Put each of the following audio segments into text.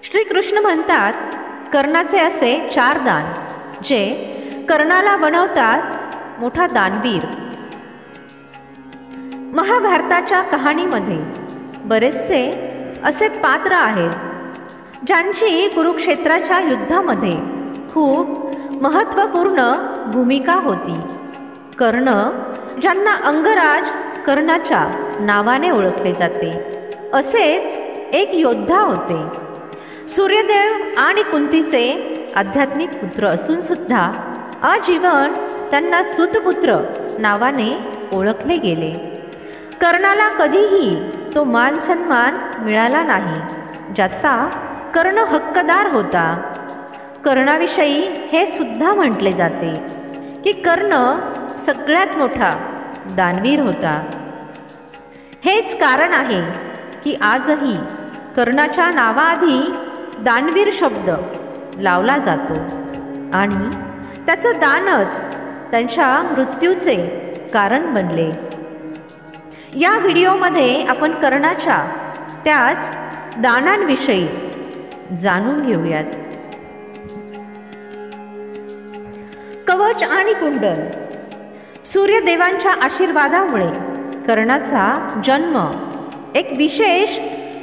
श्रीकृष्ण म्हणतात, कर्णाचे असे 4 दान जे कर्णाला बनवतात मोठा दानवीर. महाभारताच्या कहाणीमध्ये बरेचसे असे पात्र आहेत ज्यांची कुरुक्षेत्राच्या युद्धामध्ये खूप महत्त्वपूर्ण भूमिका होती. कर्ण, ज्यांना अंगराज कर्णाच्या नावाने ओळखले जाते, असेच एक योद्धा होते. सूर्यदेव आणि कुंतीचे आध्यात्मिक पुत्र असून सुद्धा आजीवन त्यांना सूतपुत्र नावाने ओळखले गेले. कर्णाला कधीही तो मान सन्मान मिळाला नाही ज्याचा कर्ण हक्कदार होता. कर्णाविषयी हे सुद्धा म्हटले जाते की कर्ण सगळ्यात मोठा दानवीर होता. हेच कारण आहे की आजही कर्णाच्या नावाआधी दानवीर शब्द लावला जातो आणि त्याचं दानच त्यांच्या मृत्यूचे कारण बनले. या व्हिडिओमध्ये आपण कर्णाच्या त्याच दानांविषयी जाणून घेऊयात. कवच आणि कुंडल. सूर्यदेवांच्या आशीर्वादामुळे कर्णाचा जन्म एक विशेष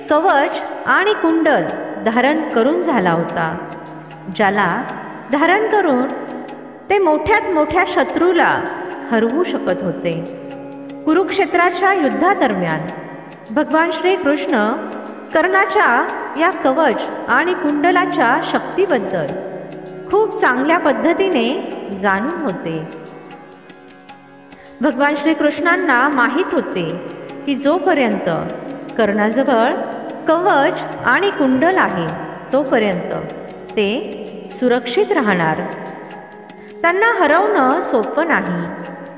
कवच आणि कुंडल धारण करून झाला होता, ज्याला धारण करून ते मोठ्यात मोठ्या शत्रूला हरवू शकत होते. कुरुक्षेत्राच्या युद्धादरम्यान भगवान श्रीकृष्ण कर्णाच्या या कवच आणि कुंडलाच्या शक्तीबद्दल खूप चांगल्या पद्धतीने जाणून होते. भगवान श्रीकृष्णांना माहीत होते की जोपर्यंत कर्णाजवळ कवच आणि कुंडल आहे तोपर्यंत ते सुरक्षित राहणार. त्यांना हरवणं सोपं नाही.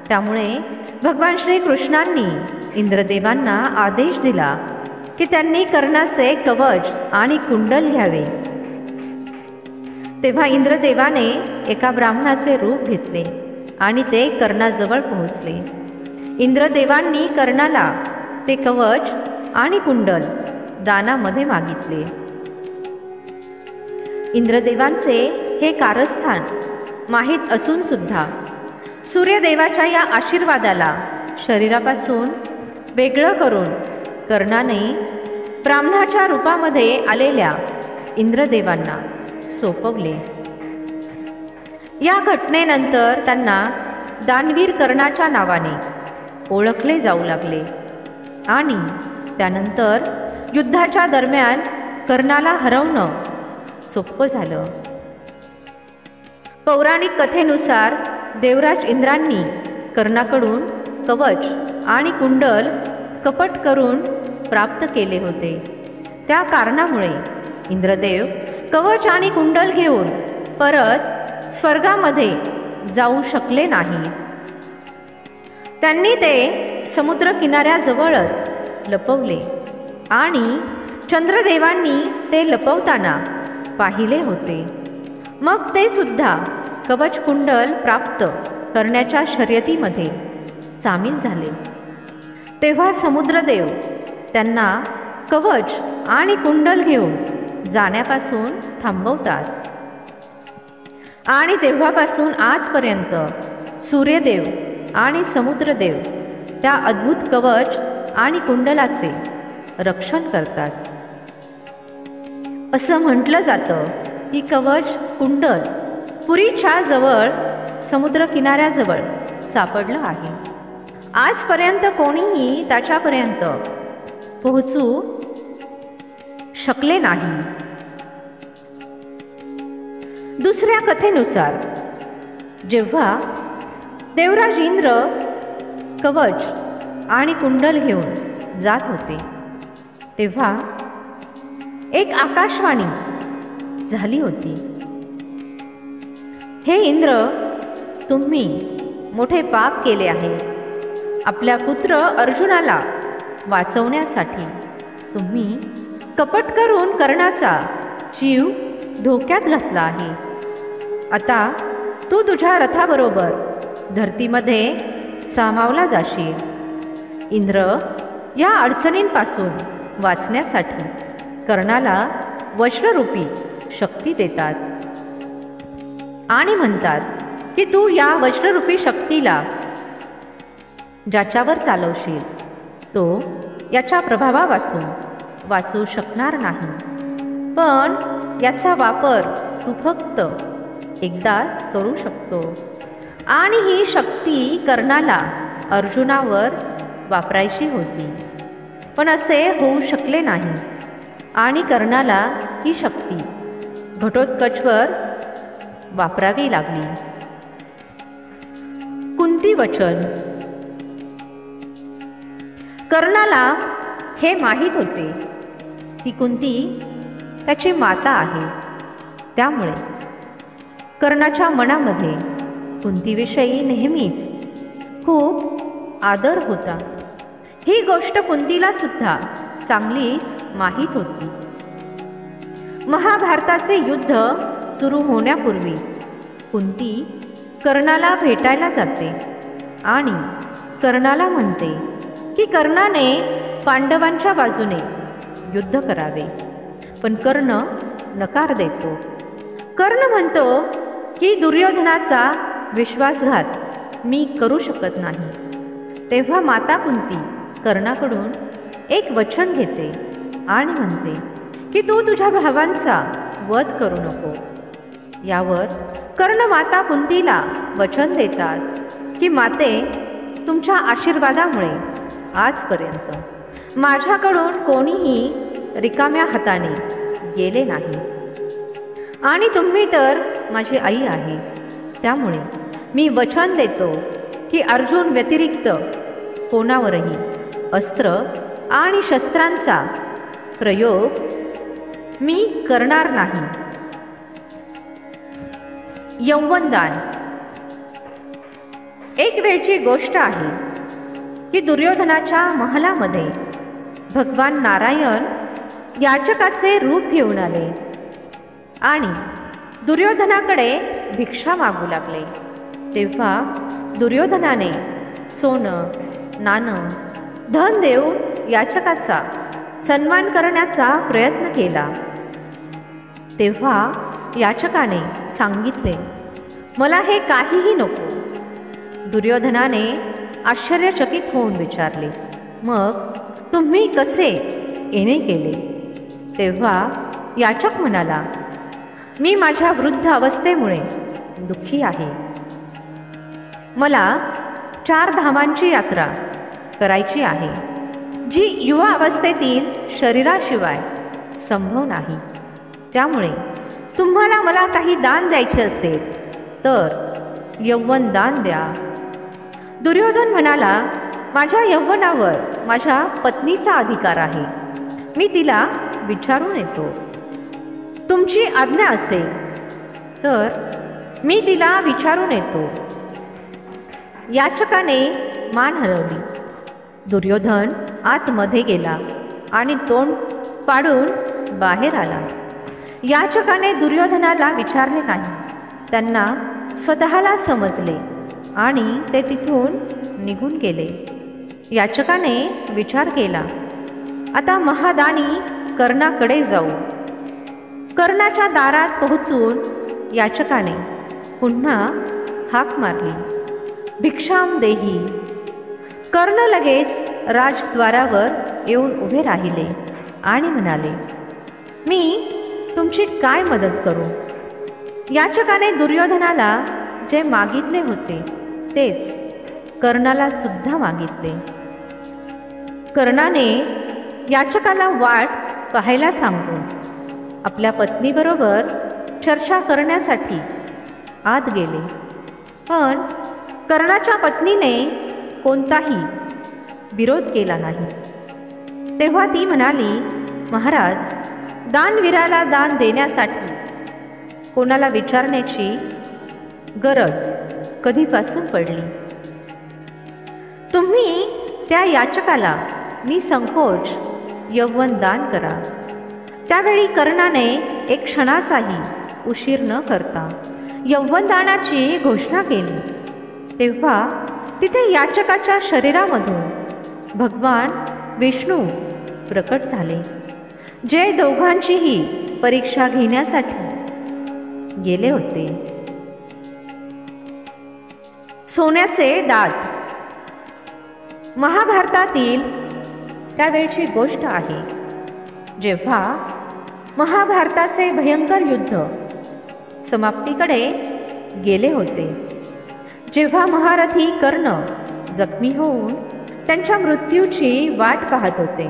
त्यामुळे भगवान श्रीकृष्णांनी इंद्रदेवांना आदेश दिला की त्यांनी कर्णाचे कवच आणि कुंडल घ्यावे. तेव्हा इंद्रदेवाने एका ब्राह्मणाचे रूप घेतले आणि ते कर्णाजवळ पोहोचले. इंद्रदेवांनी कर्णाला ते कवच आणि कुंडल दानामध्ये मागितले. इंद्रदेवांचे हे कारस्थान माहीत असून सुद्धा सूर्यदेवाच्या या आशीर्वादाला शरीरापासून वेगळं करून कर्णाने ब्राह्मणाच्या रूपामध्ये आलेल्या इंद्रदेवांना सोपवले. या घटनेनंतर त्यांना दानवीर कर्णाच्या नावाने ओळखले जाऊ लागले आणि त्यानंतर युद्धाच्या दरम्यान कर्णाला हरवणं सोपं झालं. पौराणिक कथेनुसार देवराज इंद्रांनी कर्णाकडून कवच आणि कुंडल कपट करून प्राप्त केले होते. त्या कारणामुळे इंद्रदेव कवच आणि कुंडल घेऊन परत स्वर्गामध्ये जाऊ शकले नाही. त्यांनी ते समुद्र किनाऱ्याजवळच लपवले आणि चंद्रदेवांनी ते लपवताना पाहिले होते. मग ते सुद्धा कवच कुंडल प्राप्त करण्याच्या शर्यतीमध्ये सामील झाले. तेव्हा समुद्रदेव त्यांना कवच आणि कुंडल घेऊन जाण्यापासून थांबवतात आणि तेव्हापासून आजपर्यंत सूर्यदेव आणि समुद्रदेव त्या अद्भुत कवच आणि कुंडलाचे रक्षण करतात. असं म्हटलं जातं की कवच कुंडल पुरीच्या जवळ समुद्र किनाऱ्याजवळ सापडलं आहे. आजपर्यंत कोणीही त्याच्यापर्यंत पोहोचू शकले नाही. दुसऱ्या कथेनुसार जेव्हा देवराज इंद्र कवच आणि कुंडल घेऊन जात होते तेव्हा एक आकाशवाणी झाली होती. हे इंद्र, तुम्ही मोठे पाप केले आहे. आपल्या पुत्र अर्जुनाला वाचवण्यासाठी तुम्ही कपट करून कर्णाचा जीव धोक्यात घातला आहे. आता तू तुझ्या रथाबरोबर धरतीमध्ये सामावला जाशील. इंद्र या अडचणींपासून वाचण्यासाठी कर्णाला वज्ररूपी शक्ती देतात आणि म्हणतात की तू या वज्ररूपी शक्तीला ज्याच्यावर चालवशील तो याच्या प्रभावापासून वाचू शकणार नाही, पण याचा वापर तू फक्त एकदाच करू शकतो. आणि ही शक्ती कर्णाला अर्जुनावर वापरायची होती, पण असे होऊ शकले नाही आणि कर्णाला ही शक्ती घटोत्कचवर वापरावी लागली. कुंती वचन. कर्णाला हे माहीत होते की कुंती त्याची माता आहे, त्यामुळे कर्णाच्या मनामध्ये कुंतीविषयी नेहमीच खूप आदर होता. ही गोष्ट कुंतीला सुद्धा चांगलीच माहीत होती. महाभारताचे युद्ध सुरू होण्यापूर्वी कुंती कर्णाला भेटायला जाते आणि कर्णाला म्हणते की कर्णाने पांडवांच्या बाजूने युद्ध करावे, पण कर्ण नकार देतो. कर्ण म्हणतो की दुर्योधनाचा विश्वासघात मी करू शकत नाही. तेव्हा माता कुंती कर्णाकडून एक वचन घेते आणि म्हणते की तू तुझ्या भावांचा वध करू नको. यावर कर्ण माता कुंतीला वचन देतात की माते, तुमच्या आशीर्वादामुळे आजपर्यंत माझ्याकडून कोणीही रिकाम्या हाताने गेले नाही आणि तुम्ही तर माझी आई आहे, त्यामुळे मी वचन देतो की अर्जुन व्यतिरिक्त कोणावरही अस्त्र आणि शस्त्रांचा प्रयोग मी करणार नाही. यौवनदान. एक वेळची गोष्ट आहे की दुर्योधनाच्या महलामध्ये भगवान नारायण याचकाचे रूप घेऊन आले आणि दुर्योधनाकडे भिक्षा मागू लागले. तेव्हा दुर्योधनाने सोनं नाणं धन देऊन याचकाचा सन्मान करण्याचा प्रयत्न केला. तेव्हा याचकाने सांगितले, मला हे काहीही नको. दुर्योधनाने आश्चर्यचकित होऊन विचारले, मग तुम्ही कसे येणे केले? तेव्हा याचक म्हणाला, मी माझ्या वृद्ध अवस्थेमुळे दुःखी आहे. मला 4 धामांची यात्रा करायची आहे, जी युवा अवस्थेतील शरीराशिवाय संभव नाही. त्यामुळे तुम्हाला मला काही दान द्यायचे असेल तर यौवन दान द्या. दुर्योधन म्हणाला, माझ्या यौवनावर माझ्या पत्नीचा अधिकार आहे, मी तिला विचारून येतो. तुमची आज्ञा असेल तर मी तिला विचारून येतो. याचकाने मान हलवली. दुर्योधन आतमध्ये गेला आणि तोंड पाडून बाहेर आला. याचकाने दुर्योधनाला विचारले नाही. त्यांना स्वतःला समजले आणि ते तिथून निघून गेले. याचकाने विचार केला, आता महादानी कर्णाकडे जाऊ. कर्णाच्या दारात पोहोचून याचकाने पुन्हा हाक मारली, भिक्षाम देही. कर्ण लगेच राजद्वारावर येऊन उभे राहिले आणि म्हणाले, मी तुमची काय मदत करू? याचकाने दुर्योधनाला जे मागितले होते तेच कर्णाला सुद्धा मागितले. कर्णाने याचकाला वाट पाहायला सांगून आपल्या पत्नीबरोबर चर्चा करण्यासाठी आत गेले, पण कर्णाच्या पत्नीने कोणताही विरोध केला नाही. तेव्हा ती म्हणाली, महाराज, दानवीराला दान देण्यासाठी कोणाला विचारण्याची गरज कधीपासून पडली? तुम्ही त्या याचकाला निसंकोच यौवन दान करा. त्यावेळी कर्णाने एक क्षणाचाही उशीर न करता यौवनदानाची घोषणा केली. तेव्हा तिथे याचकाच्या शरीरामधून भगवान विष्णू प्रकट झाले, जे दोघांचीही परीक्षा घेण्यासाठी गेले होते. सोन्याचे दात. महाभारतातील त्यावेळची गोष्ट आहे, जेव्हा महाभारताचे भयंकर युद्ध समाप्तीकडे गेले होते. जेव्हा महारथी कर्ण जखमी होऊन त्यांच्या मृत्यूची वाट पाहत होते,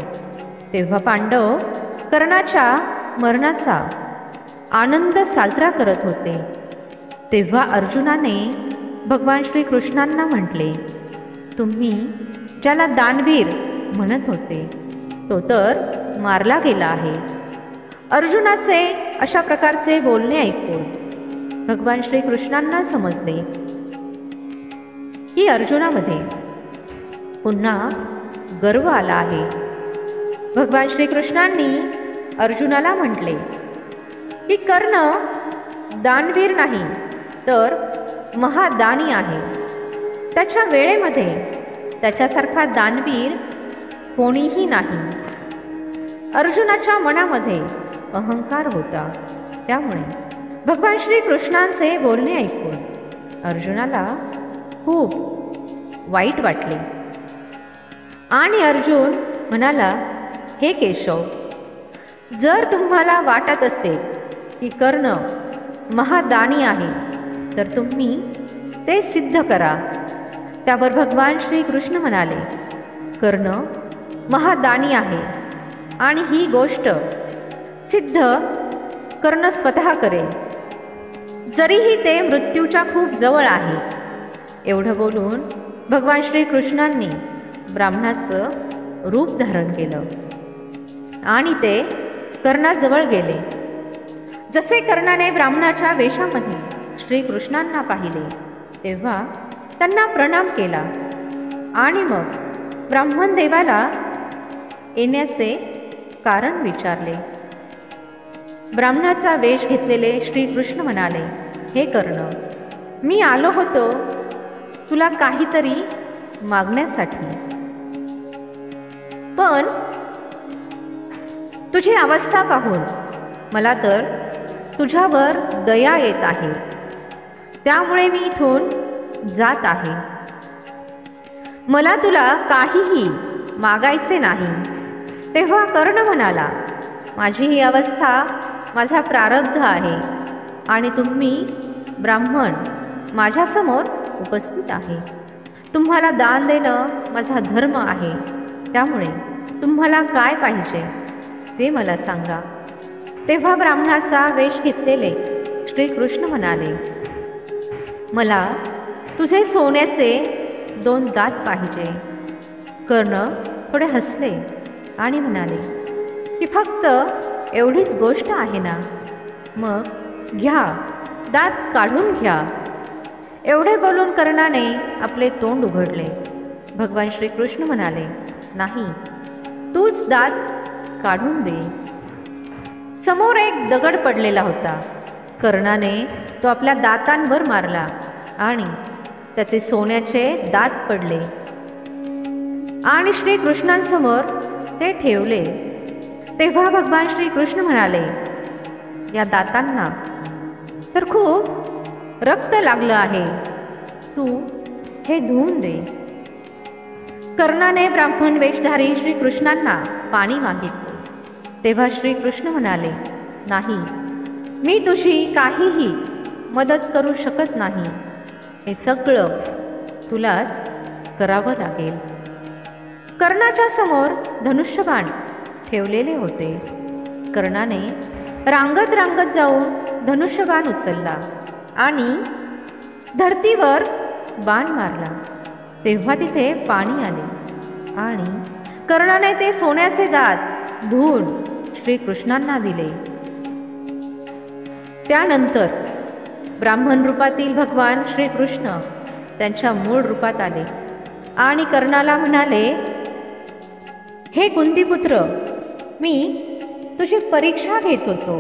तेव्हा पांडव कर्णाच्या मरणाचा आनंद साजरा करत होते. तेव्हा अर्जुनाने भगवान श्रीकृष्णांना म्हटले, तुम्ही ज्याला दानवीर म्हणत होते तो तर मारला गेला आहे. अर्जुनाचे अशा प्रकारचे बोलणे ऐकून भगवान श्रीकृष्णांना समजले की अर्जुनामध्ये पुन्हा गर्व आला आहे. भगवान श्रीकृष्णांनी अर्जुनाला म्हटले की कर्ण दानवीर नाही तर महादानी आहे. त्याच्या वेळेमध्ये त्याच्यासारखा दानवीर कोणीही नाही. अर्जुनाच्या मनामध्ये अहंकार होता. त्यामुळे भगवान श्रीकृष्णांचे बोलणे ऐकून अर्जुनाला खूप वाईट वाटले आणि अर्जुन म्हणाला, हे केशव, जर तुम्हाला वाटत असेल की कर्ण महादानी आहे तर तुम्ही ते सिद्ध करा. त्यावर भगवान श्रीकृष्ण म्हणाले, कर्ण महादानी आहे आणि ही गोष्ट सिद्ध कर्ण स्वतः करेल, जरीही ते मृत्यूच्या खूप जवळ आहे. एवढं बोलून भगवान श्रीकृष्णांनी ब्राह्मणाचं रूप धारण केलं आणि ते कर्णाजवळ गेले. जसे कर्णाने ब्राह्मणाच्या वेशामध्ये श्रीकृष्णांना पाहिले तेव्हा त्यांना प्रणाम केला आणि मग ब्राह्मण देवाला येण्याचे कारण विचारले. ब्राह्मणाचा वेश घेतलेले श्रीकृष्ण म्हणाले, हे कर्ण, मी आलो होतो तुला काहीतरी मागण्यासाठी, पण तुझी अवस्था पाहून मला तर तुझ्यावर दया येत आहे, त्यामुळे मी इथून जात आहे. मला तुला काहीही मागायचे नाही. तेव्हा कर्ण म्हणाला, माझी ही अवस्था माझा प्रारब्ध आहे आणि तुम्ही ब्राह्मण माझ्यासमोर उपस्थित आहे. तुम्हाला दान देणं माझा धर्म आहे, त्यामुळे तुम्हाला काय पाहिजे ते मला सांगा. तेव्हा ब्राह्मणाचा वेश घेतलेले श्रीकृष्ण म्हणाले, मला तुझे सोन्याचे 2 दात पाहिजे. कर्ण थोडे हसले आणि म्हणाले की फक्त एवढीच गोष्ट आहे ना, मग घ्या, दात काढून घ्या. एवढे बोलून कर्णाने आपले तोंड उघडले. भगवान श्रीकृष्ण म्हणाले, नाही, तूच दात काढून दे. समोर एक दगड पडलेला होता. कर्णाने तो आपल्या दातांवर मारला आणि त्याचे सोन्याचे दात पडले आणि श्रीकृष्णांसमोर ते ठेवले. तेव्हा भगवान श्रीकृष्ण म्हणाले, या दातांना तर खूप रक्त लागलं आहे, तू हे धुवून दे. कर्णाने ब्राह्मण वेशधारी श्रीकृष्णांना पाणी मागितले. तेव्हा श्रीकृष्ण म्हणाले, नाही, मी तुझी काहीही मदत करू शकत नाही. हे सगळं तुलाच करावं लागेल. कर्णाच्या समोर धनुष्यबाण ठेवलेले होते. कर्णाने रांगत रांगत जाऊन धनुष्यबाण उचलला आणि धरतीवर बाण मारला. तेव्हा तिथे पाणी आले आणि कर्णाने ते सोन्याचे दात धुवून श्रीकृष्णांना दिले. त्यानंतर ब्राह्मण रूपातील भगवान श्रीकृष्ण त्यांच्या मूळ रूपात आले आणि कर्णाला म्हणाले, हे कुंतीपुत्र, मी तुझी परीक्षा घेत होतो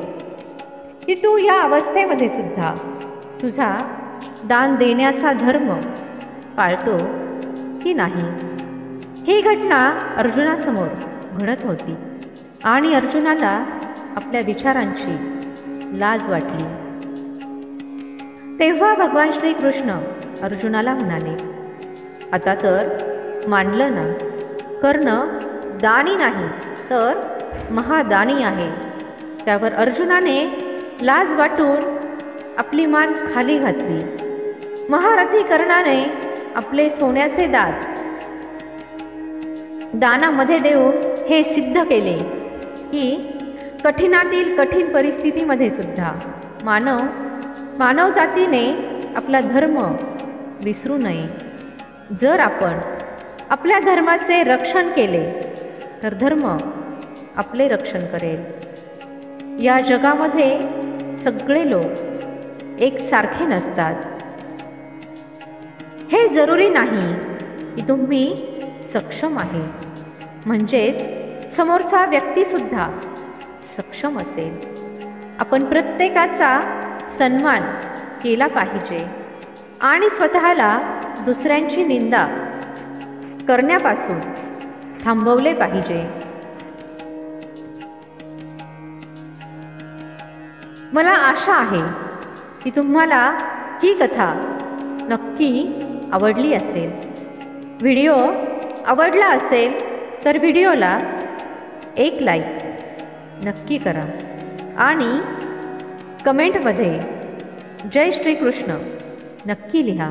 की तू या अवस्थेमध्ये सुद्धा तुझा दान देण्याचा धर्म पाळतो की नाही. ही घटना अर्जुनासमोर घडत होती आणि अर्जुनाला आपल्या विचारांची लाज वाटली. तेव्हा भगवान श्रीकृष्ण अर्जुनाला म्हणाले, आता तर मांडलं ना, कर्ण दानी नाही तर महादानी आहे. त्यावर अर्जुनाने लाज वाटून आपली मान खाली घातली. महारथी कर्णाने आपले सोन्याचे दात दानामध्ये देऊन हे सिद्ध केले की कठीणातील कठीण परिस्थितीमध्ये सुद्धा मानवजातीने आपला धर्म विसरू नये. जर आपण आपल्या धर्माचे रक्षण केले तर धर्म आपले रक्षण करेल. या जगामध्ये सगळे लोक एकसारखे नसतात. हे जरुरी नाही की तुम्ही सक्षम आहे म्हणजेच समोरचा व्यक्तीसुद्धा सक्षम असेल. आपण प्रत्येकाचा सन्मान केला पाहिजे आणि स्वतःला दुसऱ्यांची निंदा करण्यापासून थांबवले पाहिजे. मला आशा आहे की तुम्हाला ही कथा नक्की आवडली असेल. व्हिडिओ आवडला असेल तर व्हिडिओला एक लाईक नक्की करा आणि कमेंटमध्ये जय श्रीकृष्ण नक्की लिहा.